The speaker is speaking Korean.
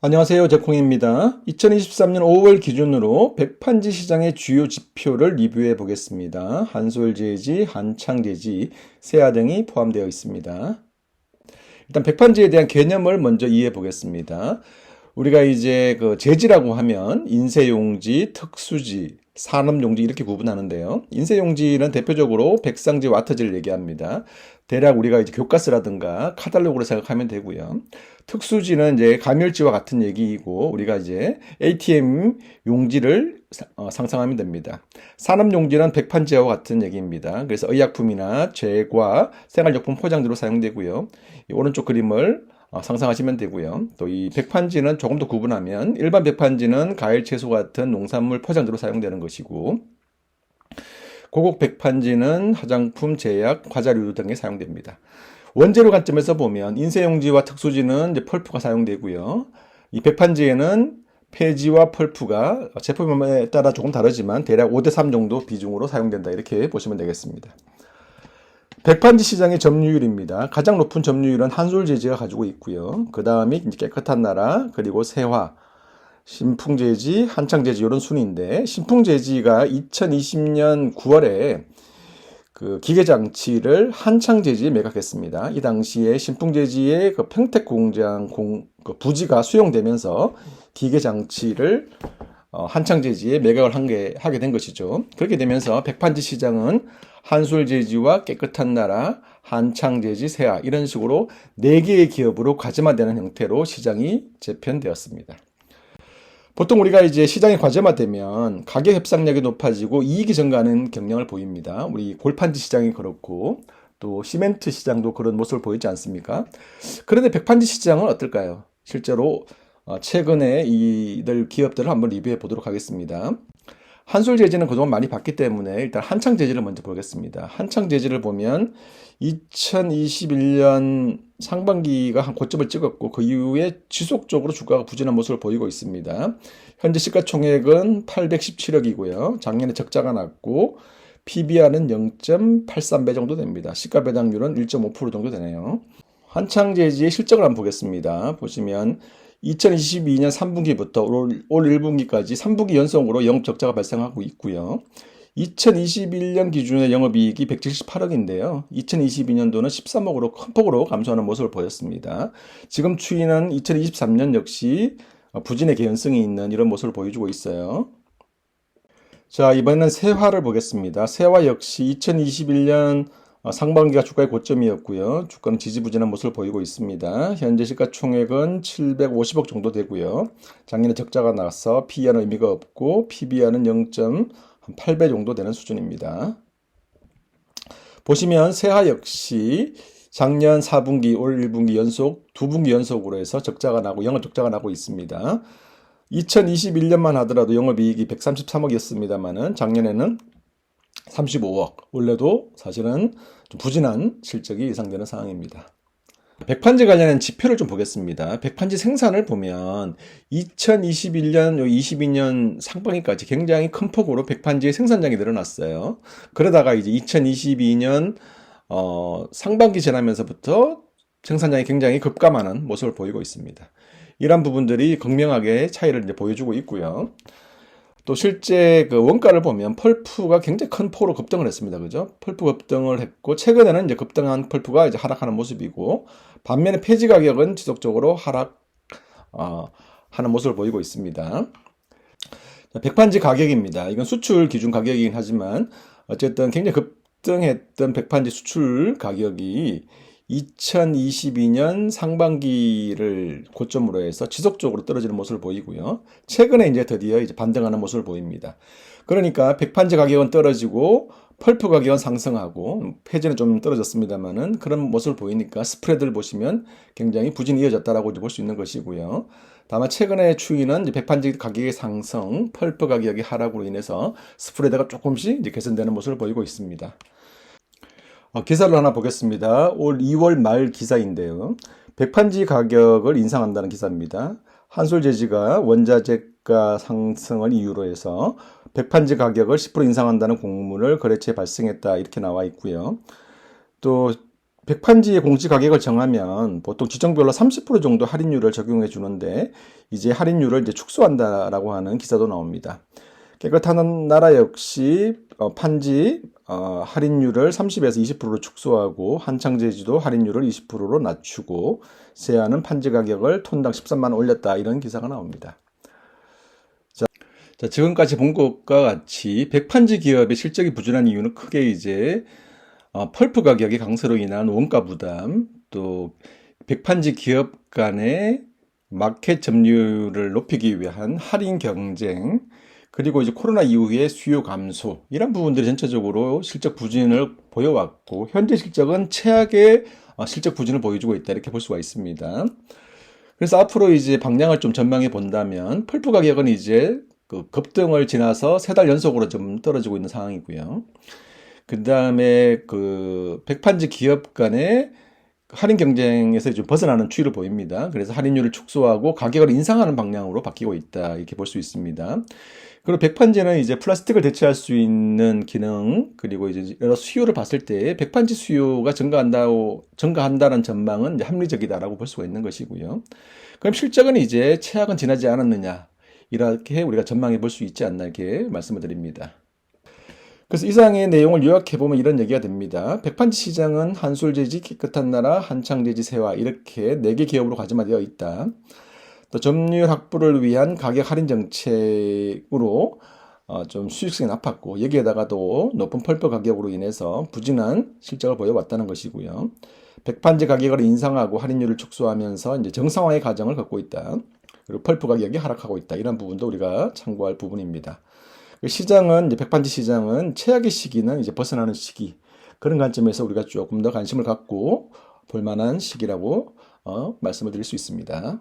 안녕하세요. 제콩입니다. 2023년 5월 기준으로 백판지 시장의 주요 지표를 리뷰해 보겠습니다. 한솔제지, 한창제지, 세아 등이 포함되어 있습니다. 일단 백판지에 대한 개념을 먼저 이해해 보겠습니다. 우리가 이제 그 제지라고 하면 인쇄용지, 특수지, 산업용지 이렇게 구분하는데요. 인쇄용지는 대표적으로 백상지, 와터지를 얘기합니다. 대략 우리가 이제 교과서라든가 카탈로그로 생각하면 되고요. 특수지는 이제 감열지와 같은 얘기이고 우리가 이제 ATM 용지를 상상하면 됩니다. 산업용지는 백판지와 같은 얘기입니다. 그래서 의약품이나 제과, 생활용품 포장지로 사용되고요. 이 오른쪽 그림을 상상하시면 되고요. 또 이 백판지는 조금 더 구분하면 일반 백판지는 과일, 채소 같은 농산물 포장지로 사용되는 것이고 고급 백판지는 화장품, 제약, 과자류 등에 사용됩니다. 원재료 관점에서 보면 인쇄용지와 특수지는 이제 펄프가 사용되고요. 이 백판지에는 폐지와 펄프가 제품에 따라 조금 다르지만 대략 5대3 정도 비중으로 사용된다. 이렇게 보시면 되겠습니다. 백판지 시장의 점유율입니다. 가장 높은 점유율은 한솔제지가 가지고 있고요. 그 다음이 깨끗한 나라, 그리고 세화, 신풍제지, 한창제지 이런 순위인데 신풍제지가 2020년 9월에 그 기계장치를 한창제지에 매각했습니다. 이 당시에 신풍제지의 그 평택 공장 그 부지가 수용되면서 기계장치를 한창제지에 매각을 하게 된 것이죠. 그렇게 되면서 백판지 시장은 한솔제지와 깨끗한 나라, 한창제지, 세아 이런 식으로 4개의 기업으로 과점화되는 형태로 시장이 재편되었습니다. 보통 우리가 이제 시장이 과점화되면 가격 협상력이 높아지고 이익이 증가하는 경향을 보입니다. 우리 골판지 시장이 그렇고 또 시멘트 시장도 그런 모습을 보이지 않습니까? 그런데 백판지 시장은 어떨까요? 실제로 최근에 이들 기업들을 한번 리뷰해 보도록 하겠습니다. 한솔제지는 그동안 많이 봤기 때문에 일단 한창제지를 먼저 보겠습니다. 한창제지를 보면 2021년 상반기가 한 고점을 찍었고 그 이후에 지속적으로 주가가 부진한 모습을 보이고 있습니다. 현재 시가총액은 817억이고요. 작년에 적자가 났고 PBR은 0.83배 정도 됩니다. 시가 배당률은 1.5% 정도 되네요. 한창제지의 실적을 한번 보겠습니다. 보시면 2022년 3분기부터 올 1분기까지 3분기 연속으로 영업 적자가 발생하고 있고요. 2021년 기준의 영업이익이 178억인데요. 2022년도는 13억으로 큰 폭으로 감소하는 모습을 보였습니다. 지금 추이는 2023년 역시 부진의 개연성이 있는 이런 모습을 보여주고 있어요. 자, 이번에는 세화를 보겠습니다. 세화 역시 2021년 상반기가 주가의 고점이었고요. 주가는 지지부진한 모습을 보이고 있습니다. 현재 시가총액은 750억 정도 되고요. 작년에 적자가 나서 PER은 의미가 없고 PBR은 0.8배 정도 되는 수준입니다. 보시면 세화 역시 작년 4분기, 올 1분기 연속, 2분기 연속으로 해서 적자가 나고 영업 적자가 나고 있습니다. 2021년만 하더라도 영업이익이 133억이었습니다만은 작년에는 35억. 원래도 사실은 좀 부진한 실적이 예상되는 상황입니다. 백판지 관련한 지표를 좀 보겠습니다. 백판지 생산을 보면 2021년, 22년 상반기까지 굉장히 큰 폭으로 백판지의 생산량이 늘어났어요. 그러다가 이제 2022년 상반기 지나면서부터 생산량이 굉장히 급감하는 모습을 보이고 있습니다. 이런 부분들이 극명하게 차이를 이제 보여주고 있고요. 또 실제 그 원가를 보면 펄프가 굉장히 큰 폭으로 급등을 했습니다. 그죠? 펄프 급등을 했고, 최근에는 이제 급등한 펄프가 이제 하락하는 모습이고, 반면에 폐지 가격은 지속적으로 하는 모습을 보이고 있습니다. 백판지 가격입니다. 이건 수출 기준 가격이긴 하지만, 어쨌든 굉장히 급등했던 백판지 수출 가격이 2022년 상반기를 고점으로 해서 지속적으로 떨어지는 모습을 보이고요. 최근에 이제 드디어 이제 반등하는 모습을 보입니다. 그러니까 백판지 가격은 떨어지고 펄프 가격은 상승하고 폐지는 좀 떨어졌습니다만은 그런 모습을 보이니까 스프레드를 보시면 굉장히 부진이 이어졌다라고 볼 수 있는 것이고요. 다만 최근의 추이는 이제 백판지 가격의 상승, 펄프 가격의 하락으로 인해서 스프레드가 조금씩 이제 개선되는 모습을 보이고 있습니다. 기사를 하나 보겠습니다. 올 2월 말 기사인데요. 백판지 가격을 인상한다는 기사입니다. 한솔제지가 원자재가 상승을 이유로 해서 백판지 가격을 10% 인상한다는 공문을 거래처에 발송했다 이렇게 나와 있고요. 또 백판지의 공시 가격을 정하면 보통 지정별로 30% 정도 할인율을 적용해 주는데 이제 할인율을 이제 축소한다라고 하는 기사도 나옵니다. 깨끗한 나라 역시 판지 할인율을 30에서 20%로 축소하고 한창제지도 할인율을 20%로 낮추고 세아는 판지 가격을 톤당 13만 원 올렸다 이런 기사가 나옵니다. 자, 지금까지 본 것과 같이 백판지 기업의 실적이 부진한 이유는 크게 이제 펄프 가격의 강세로 인한 원가 부담, 또 백판지 기업 간의 마켓 점유율을 높이기 위한 할인 경쟁, 그리고 이제 코로나 이후의 수요 감소, 이런 부분들이 전체적으로 실적 부진을 보여왔고, 현재 실적은 최악의 실적 부진을 보여주고 있다, 이렇게 볼 수가 있습니다. 그래서 앞으로 이제 방향을 좀 전망해 본다면, 펄프 가격은 이제 그 급등을 지나서 3달 연속으로 좀 떨어지고 있는 상황이고요. 그 다음에 그 백판지 기업 간의 할인 경쟁에서 좀 벗어나는 추이를 보입니다. 그래서 할인율을 축소하고 가격을 인상하는 방향으로 바뀌고 있다. 이렇게 볼 수 있습니다. 그리고 백판지는 이제 플라스틱을 대체할 수 있는 기능, 그리고 이제 여러 수요를 봤을 때 백판지 수요가 증가한다는 전망은 이제 합리적이다라고 볼 수가 있는 것이고요. 그럼 실적은 이제 최악은 지나지 않았느냐. 이렇게 우리가 전망해 볼 수 있지 않나 이렇게 말씀을 드립니다. 그래서 이상의 내용을 요약해보면 이런 얘기가 됩니다. 백판지 시장은 한솔재지, 깨끗한 나라, 한창재지, 세화 이렇게 4개 기업으로 가점화되어 있다. 또 점유율 확보를 위한 가격 할인 정책으로 좀 수익성이 나빴고 여기에다가도 높은 펄프 가격으로 인해서 부진한 실적을 보여왔다는 것이고요. 백판지 가격을 인상하고 할인율을 축소하면서 이제 정상화의 과정을 걷고 있다. 그리고 펄프 가격이 하락하고 있다. 이런 부분도 우리가 참고할 부분입니다. 시장은 이제 백반지 시장은 최악의 시기는 이제 벗어나는 시기, 그런 관점에서 우리가 조금 더 관심을 갖고 볼 만한 시기라고 말씀을 드릴 수 있습니다.